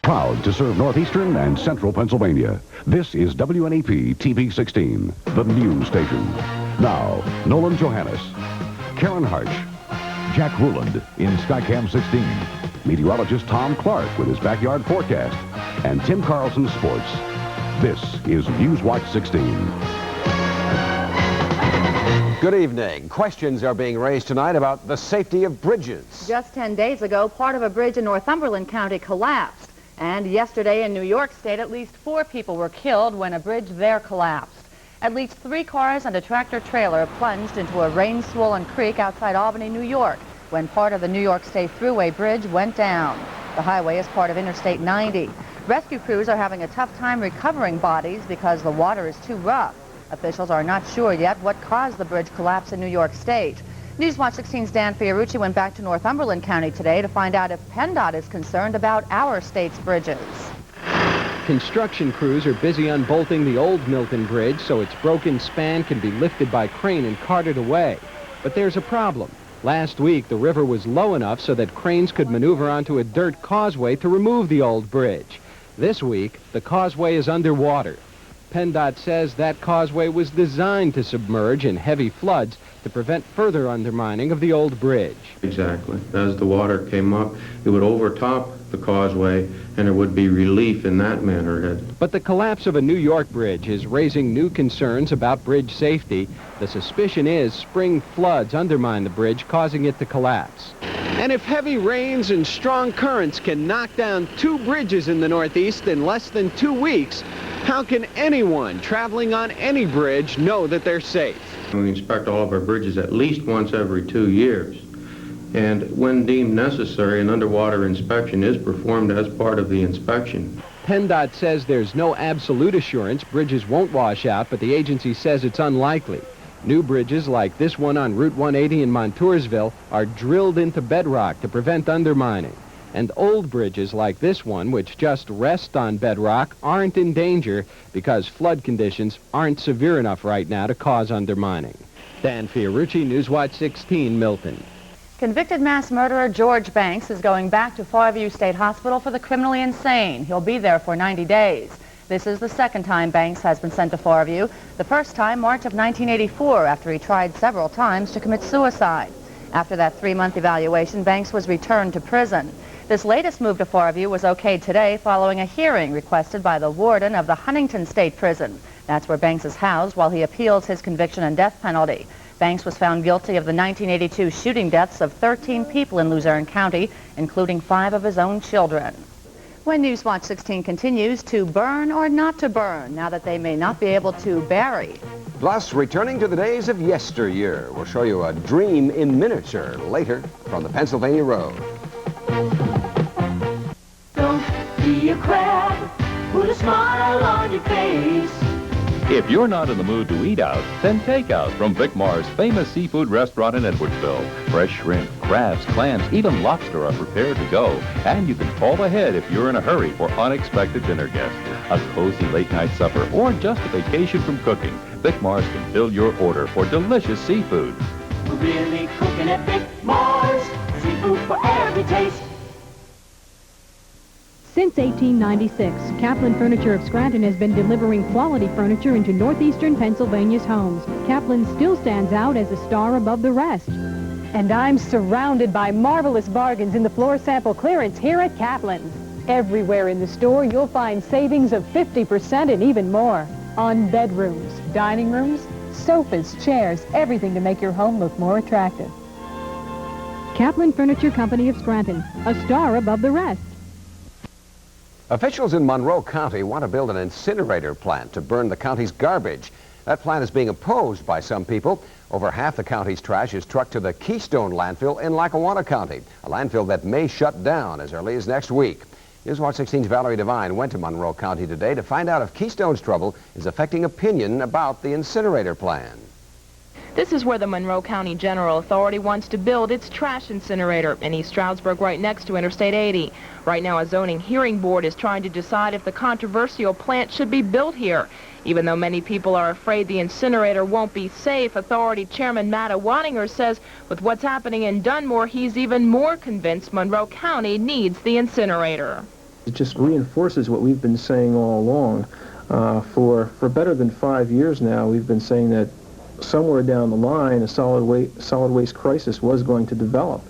Proud to serve northeastern and central Pennsylvania. This is WNEP TV 16, the news station. Now, Nolan Johannes, Karen Harch, Jack Ruland in Skycam 16, meteorologist Tom Clark with his backyard forecast, and Tim Carlson Sports. This is Newswatch 16. Good evening. Questions are being raised tonight about the safety of bridges. Just 10 days ago, part of a bridge in Northumberland County collapsed. And yesterday in New York State, at least 4 people were killed when a bridge there collapsed. At least 3 cars and a tractor-trailer plunged into a rain-swollen creek outside Albany, New York, when part of the New York State Thruway Bridge went down. The highway is part of Interstate 90. Rescue crews are having a tough time recovering bodies because the water is too rough. Officials are not sure yet what caused the bridge collapse in New York State. Newswatch 16's Dan Fiorucci went back to Northumberland County today to find out if PennDOT is concerned about our state's bridges. Construction crews are busy unbolting the old Milton Bridge so its broken span can be lifted by crane and carted away. But there's a problem. Last week, the river was low enough so that cranes could maneuver onto a dirt causeway to remove the old bridge. This week, the causeway is underwater. PennDOT says that causeway was designed to submerge in heavy floods to prevent further undermining of the old bridge. Exactly. As the water came up, it would overtop the causeway, and there would be relief in that manner. But the collapse of a New York bridge is raising new concerns about bridge safety. The suspicion is spring floods undermine the bridge, causing it to collapse. And if heavy rains and strong currents can knock down 2 bridges in the Northeast in less than 2 weeks, how can anyone traveling on any bridge know that they're safe? We inspect all of our bridges at least once every 2 years. And when deemed necessary, an underwater inspection is performed as part of the inspection. PennDOT says there's no absolute assurance bridges won't wash out, but the agency says it's unlikely. New bridges like this one on Route 180 in Montoursville are drilled into bedrock to prevent undermining. And old bridges like this one, which just rest on bedrock, aren't in danger because flood conditions aren't severe enough right now to cause undermining. Dan Fiorucci, Newswatch 16, Milton. Convicted mass murderer George Banks is going back to Farview State Hospital for the criminally insane. He'll be there for 90 days. This is the second time Banks has been sent to Farview. The first time, March of 1984, after he tried several times to commit suicide. After that 3-month evaluation, Banks was returned to prison. This latest move to Farview was okayed today following a hearing requested by the warden of the Huntington State Prison. That's where Banks is housed while he appeals his conviction and death penalty. Banks was found guilty of the 1982 shooting deaths of 13 people in Luzerne County, including 5 of his own children. When Newswatch 16 continues, to burn or not to burn, now that they may not be able to bury. Plus, returning to the days of yesteryear, we'll show you a dream in miniature later from the Pennsylvania Road. Don't be a crab, put a smile on your face. If you're not in the mood to eat out, then take out from Vic Mar's famous seafood restaurant in Edwardsville. Fresh shrimp, crabs, clams, even lobster are prepared to go. And you can call ahead if you're in a hurry for unexpected dinner guests, a cozy late-night supper, or just a vacation from cooking. Vic Mar's can fill your order for delicious seafood. We're really cooking at Vic Mar's. Seafood for every taste. Since 1896, Kaplan Furniture of Scranton has been delivering quality furniture into northeastern Pennsylvania's homes. Kaplan still stands out as a star above the rest. And I'm surrounded by marvelous bargains in the floor sample clearance here at Kaplan's. Everywhere in the store, you'll find savings of 50% and even more on bedrooms, dining rooms, sofas, chairs, everything to make your home look more attractive. Kaplan Furniture Company of Scranton, a star above the rest. Officials in Monroe County want to build an incinerator plant to burn the county's garbage. That plant is being opposed by some people. Over half the county's trash is trucked to the Keystone landfill in Lackawanna County, a landfill that may shut down as early as next week. Newswatch 16's Valerie Devine went to Monroe County today to find out if Keystone's trouble is affecting opinion about the incinerator plan. This is where the Monroe County General Authority wants to build its trash incinerator in East Stroudsburg, right next to Interstate 80. Right now, a zoning hearing board is trying to decide if the controversial plant should be built here. Even though many people are afraid the incinerator won't be safe, Authority Chairman Matt Wattinger says with what's happening in Dunmore, he's even more convinced Monroe County needs the incinerator. it just reinforces what we've been saying all along. For better than 5 years now, we've been saying that somewhere down the line, a solid waste crisis was going to develop,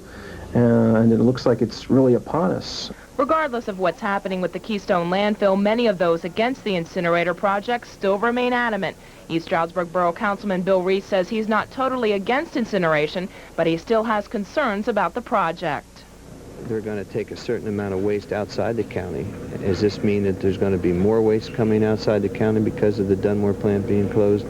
and it looks like it's really upon us. Regardless of what's happening with the Keystone landfill, many of those against the incinerator project still remain adamant. East Stroudsburg Borough Councilman Bill Reese says he's not totally against incineration, but he still has concerns about the project. They're going to take a certain amount of waste outside the county. Does this mean that there's going to be more waste coming outside the county because of the Dunmore plant being closed?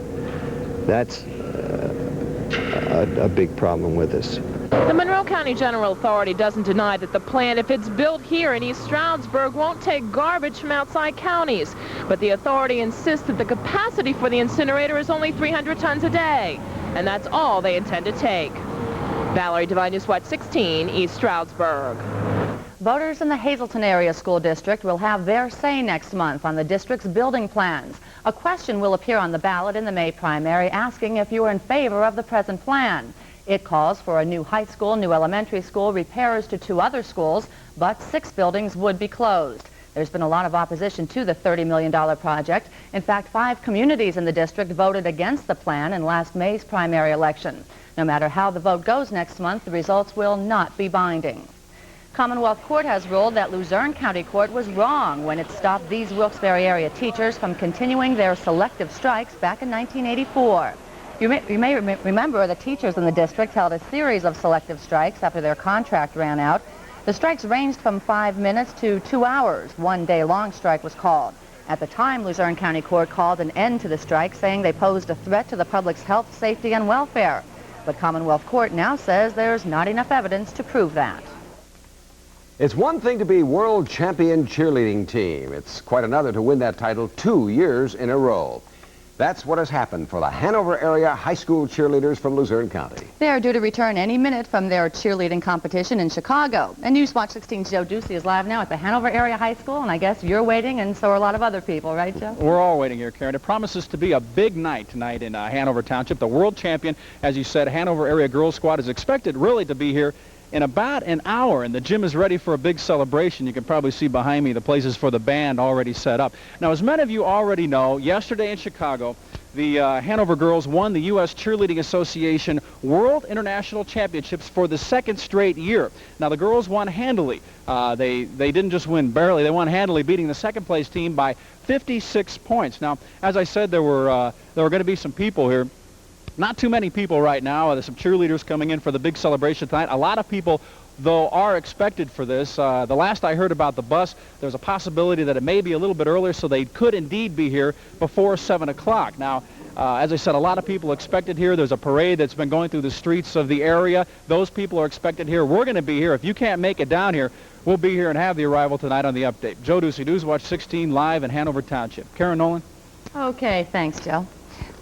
That's a big problem with this. The Monroe County General Authority doesn't deny that the plant, if it's built here in East Stroudsburg, won't take garbage from outside counties. But the authority insists that the capacity for the incinerator is only 300 tons a day, and that's all they intend to take. Valerie Devine, Newswatch 16, East Stroudsburg. Voters in the Hazleton Area School District will have their say next month on the district's building plans. A question will appear on the ballot in the May primary asking if you are in favor of the present plan. It calls for a new high school, new elementary school, repairs to 2 other schools, but 6 buildings would be closed. There's been a lot of opposition to the $30 million project. In fact, 5 communities in the district voted against the plan in last May's primary election. No matter how the vote goes next month, the results will not be binding. Commonwealth Court has ruled that Luzerne County Court was wrong when it stopped these Wilkes-Barre area teachers from continuing their selective strikes back in 1984. You may remember the teachers in the district held a series of selective strikes after their contract ran out. The strikes ranged from 5 minutes to 2 hours. 1 day-long strike was called. At the time, Luzerne County Court called an end to the strike, saying they posed a threat to the public's health, safety, and welfare. But Commonwealth Court now says there's not enough evidence to prove that. It's one thing to be world champion cheerleading team. It's quite another to win that title 2 years in a row. That's what has happened for the Hanover area high school cheerleaders from Luzerne County. They are due to return any minute from their cheerleading competition in Chicago. And Newswatch 16's Joe Ducey is live now at the Hanover area high school, and I guess you're waiting, and so are a lot of other people, right, Joe? We're all waiting here, Karen. It promises to be a big night tonight in Hanover Township. The world champion, as you said, Hanover area girls squad is expected really to be here in about an hour, and the gym is ready for a big celebration. You can probably see behind me the places for the band already set up. Now, as many of you already know, yesterday in Chicago, the Hanover girls won the U.S. Cheerleading Association World International Championships for the 2nd straight year. Now, the girls won handily. They didn't just win barely. They won handily, beating the 2nd place team by 56 points. Now, as I said, there were going to be some people here. Not too many people right now. There's some cheerleaders coming in for the big celebration tonight. A lot of people, though, are expected for this. The last I heard about the bus, there's a possibility that it may be a little bit earlier, so they could indeed be here before 7 o'clock. Now, as I said, a lot of people expected here. There's a parade that's been going through the streets of the area. Those people are expected here. We're going to be here. If you can't make it down here, we'll be here and have the arrival tonight on the update. Joe Ducey, Newswatch 16, live in Hanover Township. Karen, Nolan? Okay, thanks, Joe.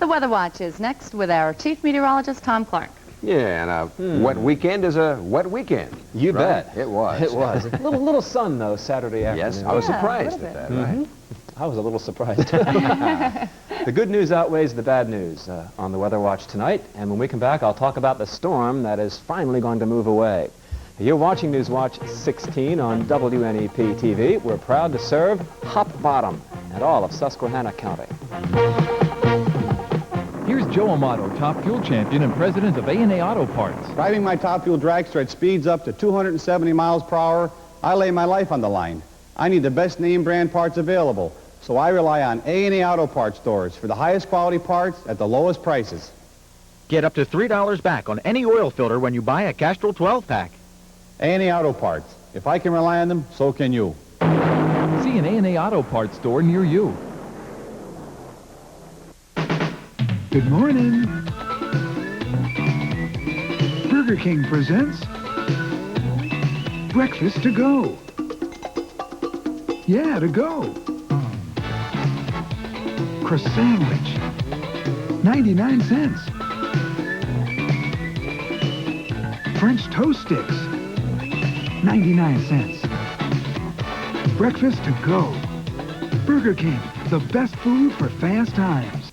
The Weather Watch is next with our chief meteorologist, Tom Clark. Yeah, and a wet weekend is a wet weekend. You right? bet. It was. It was. A little sun, though, Saturday afternoon. Yes, I was surprised at that, right? I was a little surprised. The good news outweighs the bad news on the Weather Watch tonight. And when we come back, I'll talk about the storm that is finally going to move away. You're watching Newswatch 16 on WNEP TV. We're proud to serve Hop Bottom and all of Susquehanna County. Here's Joe Amato, top fuel champion and president of A&A Auto Parts. Driving my top fuel dragster at speeds up to 270 miles per hour, I lay my life on the line. I need the best name brand parts available, so I rely on A&A Auto Parts stores for the highest quality parts at the lowest prices. Get up to $3 back on any oil filter when you buy a Castrol 12-pack. A&A Auto Parts. If I can rely on them, so can you. See an A&A Auto Parts store near you. Good morning. Burger King presents Breakfast to Go. Yeah, to go. Crust sandwich, 99 cents. French toast sticks, 99 cents. Breakfast to go. Burger King, the best food for fast times.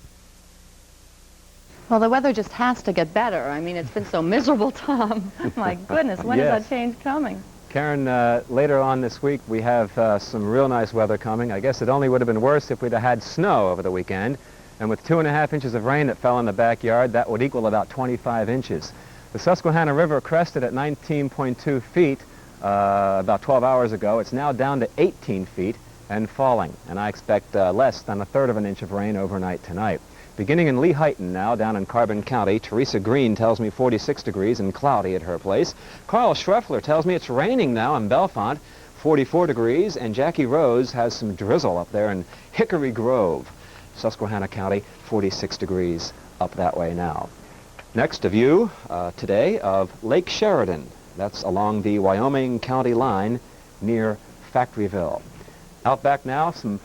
Well, the weather just has to get better. I mean, it's been so miserable, Tom. My goodness, when is that change coming? Karen, later on this week we have some real nice weather coming. I guess it only would have been worse if we'd have had snow over the weekend. And with 2.5 inches of rain that fell in the backyard, that would equal about 25 inches. The Susquehanna River crested at 19.2 feet about 12 hours ago. It's now down to 18 feet and falling. And I expect less than 1/3 of an inch of rain overnight tonight. Beginning in Lehighton now, down in Carbon County, Teresa Green tells me 46 degrees and cloudy at her place. Carl Schreffler tells me it's raining now in Bellefonte, 44 degrees, and Jackie Rose has some drizzle up there in Hickory Grove. Susquehanna County, 46 degrees up that way now. Next, a view today of Lake Sheridan. That's along the Wyoming County line near Factoryville. Out back now, some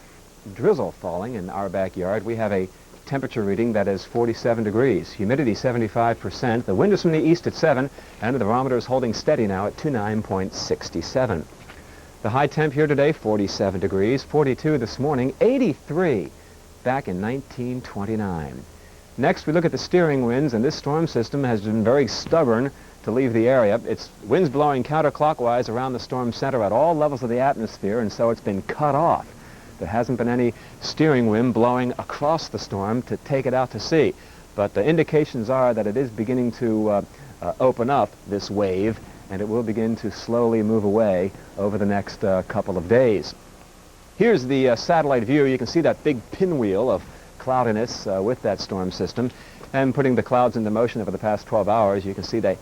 drizzle falling in our backyard. We have a temperature reading that is 47 degrees. Humidity 75%. The wind is from the east at 7, and the thermometer is holding steady now at 29.67. The high temp here today, 47 degrees. 42 this morning, 83 back in 1929. Next, we look at the steering winds, and this storm system has been very stubborn to leave the area. It's winds blowing counterclockwise around the storm center at all levels of the atmosphere, and so it's been cut off. There hasn't been any steering wind blowing across the storm to take it out to sea. But the indications are that it is beginning to open up, this wave, and it will begin to slowly move away over the next couple of days. Here's the satellite view. You can see that big pinwheel of cloudiness with that storm system. And putting the clouds into motion over the past 12 hours, you can see the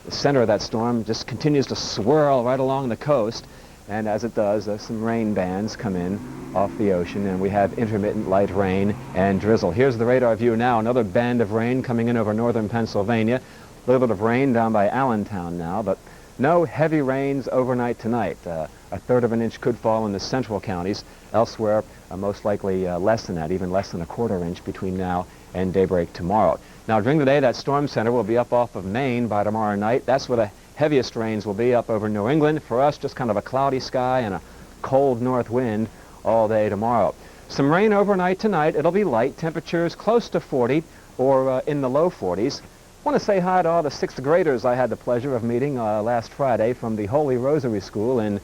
center of that storm just continues to swirl right along the coast. And as it does, some rain bands come in off the ocean, and we have intermittent light rain and drizzle. Here's the radar view now. Another band of rain coming in over northern Pennsylvania. A little bit of rain down by Allentown now, but no heavy rains overnight tonight. 1/3 of an inch could fall in the central counties. Elsewhere, most likely less than that, even less than 1/4 inch between now and daybreak tomorrow. Now, during the day, that storm center will be up off of Maine by tomorrow night. That's where the heaviest rains will be, up over New England. For us, just kind of a cloudy sky and a cold north wind all day tomorrow. Some rain overnight tonight. It'll be light. Temperatures close to 40 or in the low 40s. I want to say hi to all the 6th graders I had the pleasure of meeting last Friday from the Holy Rosary School in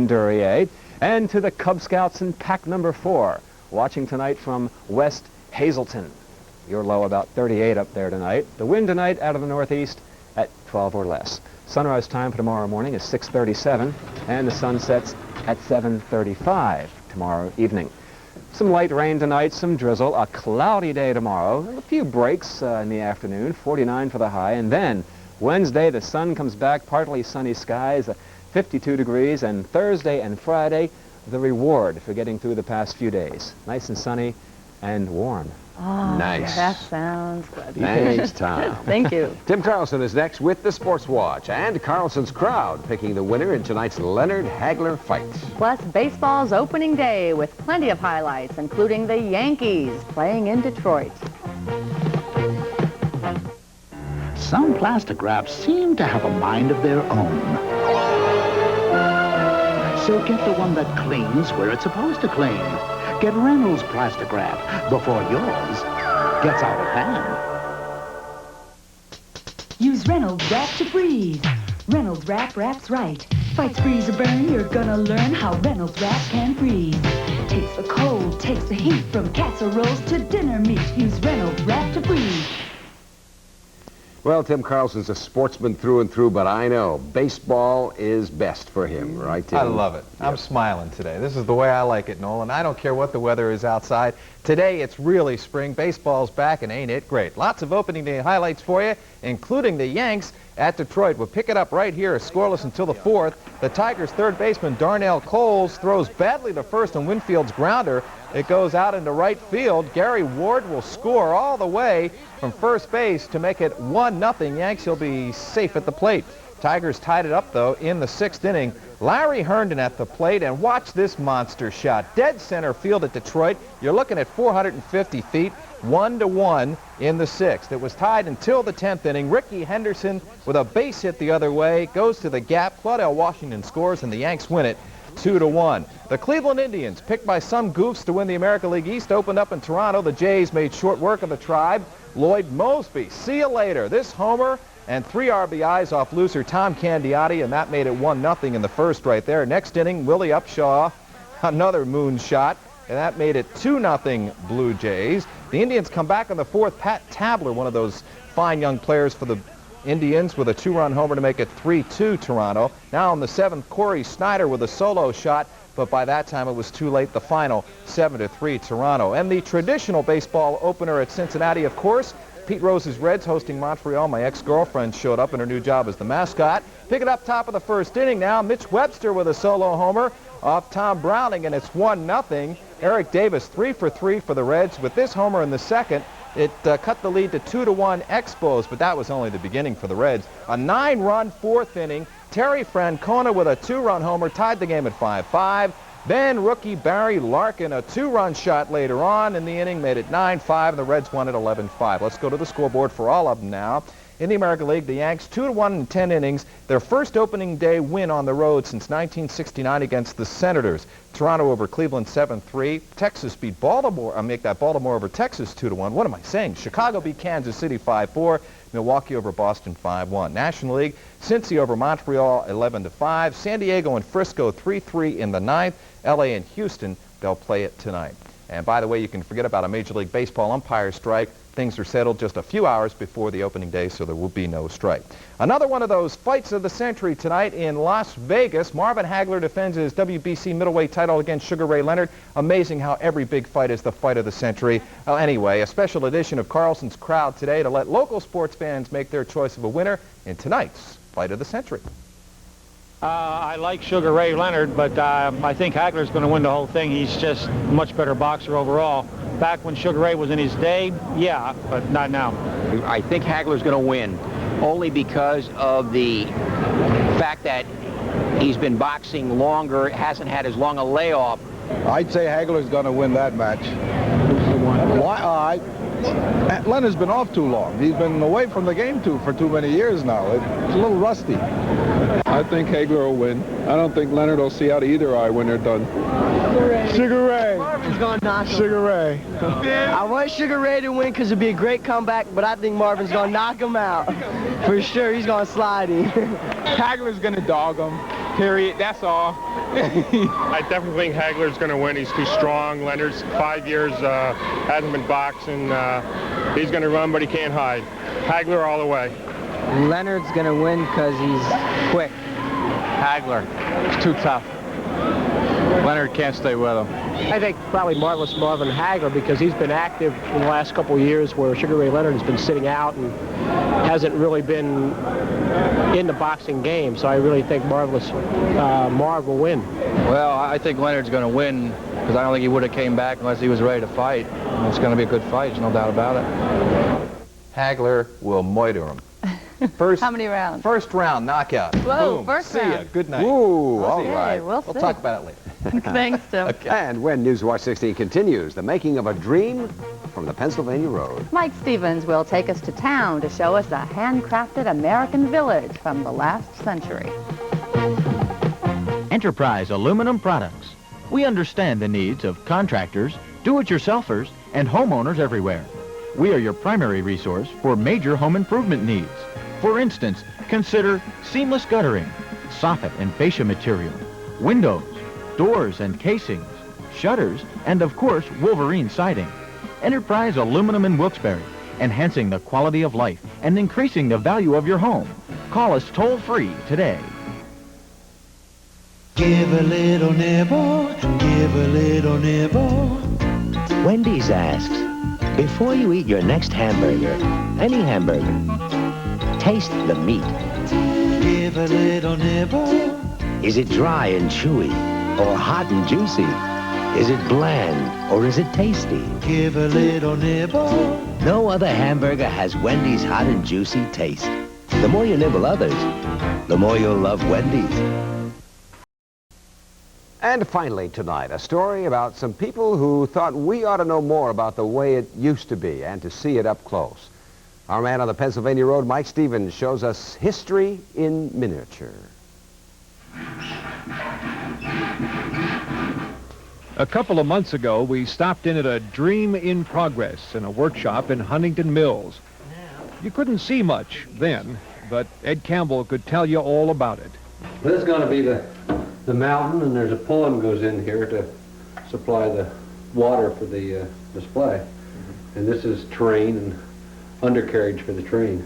Duryea, and to the Cub Scouts in pack number 4, watching tonight from West Hazelton. Your low about 38 up there tonight. The wind tonight out of the northeast at 12 or less. Sunrise time for tomorrow morning is 6:37, and the sun sets at 7:35 tomorrow evening. Some light rain tonight, some drizzle, a cloudy day tomorrow, a few breaks in the afternoon, 49 for the high, and then Wednesday the sun comes back, partly sunny skies, 52 degrees, and Thursday and Friday, the reward for getting through the past few days. Nice and sunny and warm. Oh, nice. That sounds good. Thanks, Tom. Thank you. Tim Carlson is next with the Sports Watch, and Carlson's crowd picking the winner in tonight's Leonard Hagler fight. Plus, baseball's opening day with plenty of highlights, including the Yankees playing in Detroit. Some plastic wraps seem to have a mind of their own. So get the one that clings where it's supposed to cling. Get Reynolds plastic wrap before yours gets out of hand. Use Reynolds Wrap to freeze. Reynolds Wrap wraps right. Fights freeze or burn, you're gonna learn how Reynolds Wrap can freeze. Takes the cold, takes the heat from casseroles to dinner meat. Use Reynolds Wrap to freeze. Well, Tim Carlson's a sportsman through and through, but I know baseball is best for him, right, Tim? I love it. Yep. I'm smiling today. This is the way I like it, Nolan. I don't care what the weather is outside. Today, it's really spring. Baseball's back, and ain't it great? Lots of opening day highlights for you, including the Yanks at Detroit. We'll pick it up right here, scoreless until the 4th. The Tigers' third baseman, Darnell Coles, throws badly to first on Winfield's grounder. It goes out into right field. Gary Ward will score all the way from first base to make it 1-0 Yanks. He'll be safe at the plate. Tigers tied it up, though, in the 6th inning. Larry Herndon at the plate, and watch this monster shot. Dead center field at Detroit. You're looking at 450 feet, 1-1 in the 6th. It was tied until the 10th inning. Ricky Henderson with a base hit the other way goes to the gap. Claudell Washington scores, and the Yanks win it 2-1. The Cleveland Indians, picked by some goofs to win the American League East, opened up in Toronto. The Jays made short work of the Tribe. Lloyd Mosby, see you later. This homer and 3 RBIs off loser Tom Candiotti, and that made it 1-0 in the first right there. Next inning, Willie Upshaw, another moonshot, and that made it 2-0 Blue Jays. The Indians come back in the fourth. Pat Tabler, one of those fine young players for the Indians, with a 2-run homer to make it 3-2 Toronto. Now in the seventh, Corey Snyder with a solo shot, but by that time it was too late. The final 7-3 Toronto. And the traditional baseball opener at Cincinnati, of course, Pete Rose's Reds hosting Montreal. My ex-girlfriend showed up in her new job as the mascot. Pick it up top of the first inning now. Mitch Webster with a solo homer off Tom Browning, and it's 1-0. Eric Davis 3 for 3 for the Reds. With this homer in the second, it cut the lead to 2-1 Expos, but that was only the beginning for the Reds. A 9-run fourth inning. Terry Francona with a 2-run homer tied the game at 5-5. Then rookie Barry Larkin, a 2-run shot later on in the inning, made it 9-5, and the Reds won it 11-5. Let's go to the scoreboard for all of them now. In the American League, the Yanks 2-1 in 10 innings, their first opening day win on the road since 1969 against the Senators. Toronto over Cleveland 7-3. Texas beat Baltimore, make that Baltimore over Texas 2-1. What am I saying? Chicago beat Kansas City 5-4. Milwaukee over Boston 5-1. National League, Cincy over Montreal 11-5. San Diego and Frisco 3-3 in the ninth. LA and Houston, they'll play it tonight. And by the way, you can forget about a Major League Baseball umpire strike. Things are settled just a few hours before the opening day, so there will be no strike. Another one of those fights of the century tonight in Las Vegas. Marvin Hagler defends his WBC middleweight title against Sugar Ray Leonard. Amazing how every big fight is the fight of the century. Well, anyway, a special edition of Carlson's Crowd today to let local sports fans make their choice of a winner in tonight's fight of the century. I like Sugar Ray Leonard, but I think Hagler's going to win the whole thing. He's just a much better boxer overall. Back when Sugar Ray was in his day, yeah, but not now. I think Hagler's going to win, only because of the fact that he's been boxing longer, hasn't had as long a layoff. I'd say Hagler's going to win that match. Why? Leonard's been off too long. He's been away from the game for too many years now. It's a little rusty. I think Hagler will win. I don't think Leonard will see out either eye when they're done. Sugar Ray. Marvin's going to knock him. Sugar Ray. I want Sugar Ray to win because it'd be a great comeback, but I think Marvin's going to knock him out. For sure, he's going to slide him. Hagler's going to dog him. Period. That's all. I definitely think Hagler's going to win. He's too strong. Leonard's 5 years, hasn't been boxing. He's going to run, but he can't hide. Hagler all the way. Leonard's going to win because he's quick. Hagler. It's too tough. Leonard can't stay with him. I think probably Marvelous Marvin Hagler, because he's been active in the last couple of years where Sugar Ray Leonard has been sitting out and hasn't really been in the boxing game. So I really think Marvelous Marv will win. Well, I think Leonard's going to win because I don't think he would have came back unless he was ready to fight. And it's going to be a good fight, there's no doubt about it. Hagler will moiter him. First, how many rounds? First round knockout. Whoa, Boom. first See round. ya. Good night. Ooh, all Okay, right. we'll We'll see. talk about it later. Thanks, Tim. Okay. And when Newswatch 16 continues, the making of a dream from the Pennsylvania Road. Mike Stevens will take us to town to show us a handcrafted American village from the last century. Enterprise Aluminum Products. We understand the needs of contractors, do-it-yourselfers, and homeowners everywhere. We are your primary resource for major home improvement needs. For instance, consider seamless guttering, soffit and fascia material, windows, doors and casings, shutters, and of course, Wolverine siding. Enterprise Aluminum in Wilkes-Barre, enhancing the quality of life and increasing the value of your home. Call us toll-free today. Give a little nibble, give a little nibble. Wendy's asks, before you eat your next hamburger, any hamburger, taste the meat. Give a little nibble. Is it dry and chewy, or hot and juicy? Is it bland, or is it tasty? Give a little nibble. No other hamburger has Wendy's hot and juicy taste. The more you nibble others, the more you'll love Wendy's. And finally tonight, a story about some people who thought we ought to know more about the way it used to be and to see it up close. Our man on the Pennsylvania Road, Mike Stevens, shows us history in miniature. A couple of months ago, we stopped in at a Dream in Progress in a workshop in Huntington Mills. You couldn't see much then. but Ed Campbell could tell you all about it. This is going to be the mountain, and there's a pond goes in here to supply the water for the display. And this is terrain and undercarriage for the train.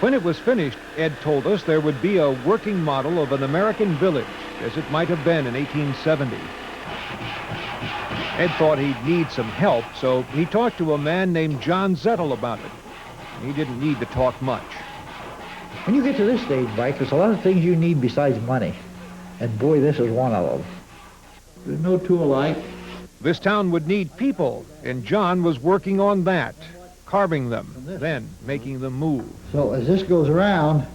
When it was finished, Ed told us there would be a working model of an American village, as it might have been in 1870. Ed thought he'd need some help, so he talked to a man named John Zettel about it. He didn't need to talk much. When you get to this stage, Mike, there's a lot of things you need besides money. And boy, this is one of them. There's no two alike. This town would need people, and John was working on that, carving them, then making them move. So as this goes around,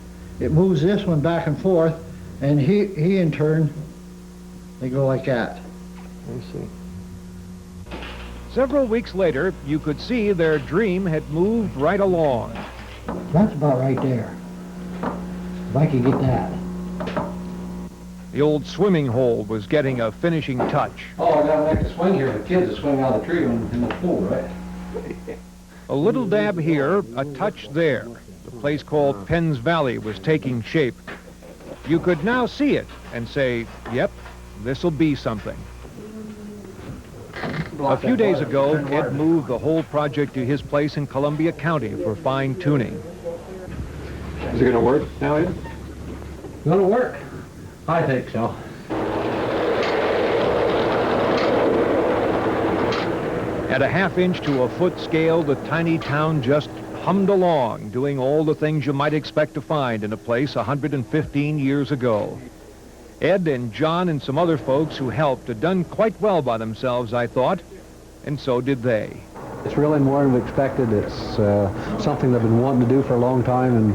it moves this one back and forth, and he in turn, they go like that. I see. Several weeks later, you could see their dream had moved right along. That's about right there. If I could get that. The old swimming hole was getting a finishing touch. Oh, I gotta make the swing here for kids to swing out of the tree in the pool, right? A little dab here, a touch there. The place called Penn's Valley was taking shape. You could now see it and say, yep, this'll be something. A few days ago, Ed moved the whole project to his place in Columbia County for fine-tuning. Is it gonna work now, Ed? Gonna work. I think so. At a half-inch to a foot scale, the tiny town just hummed along, doing all the things you might expect to find in a place 115 years ago. Ed and John and some other folks who helped had done quite well by themselves, I thought, and so did they. It's really more than we expected. It's something they've been wanting to do for a long time, and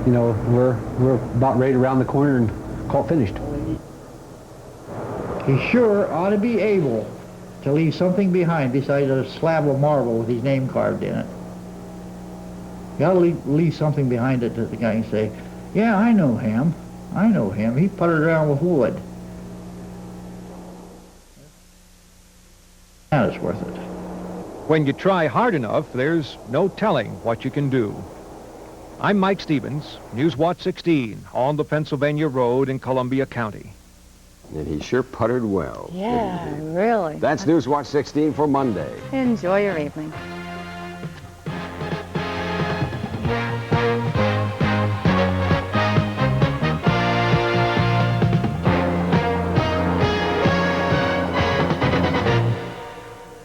you know, we're about ready to round the corner and call it finished. He sure ought to be able to leave something behind besides a slab of marble with his name carved in it. You gotta leave something behind it that the guy can say, yeah, I know him. I know him. He puttered around with wood. That is worth it. When you try hard enough, there's no telling what you can do. I'm Mike Stevens, Newswatch 16, on the Pennsylvania Road in Columbia County. And he sure puttered well. Yeah, really. That's Newswatch 16 for Monday. Enjoy your evening.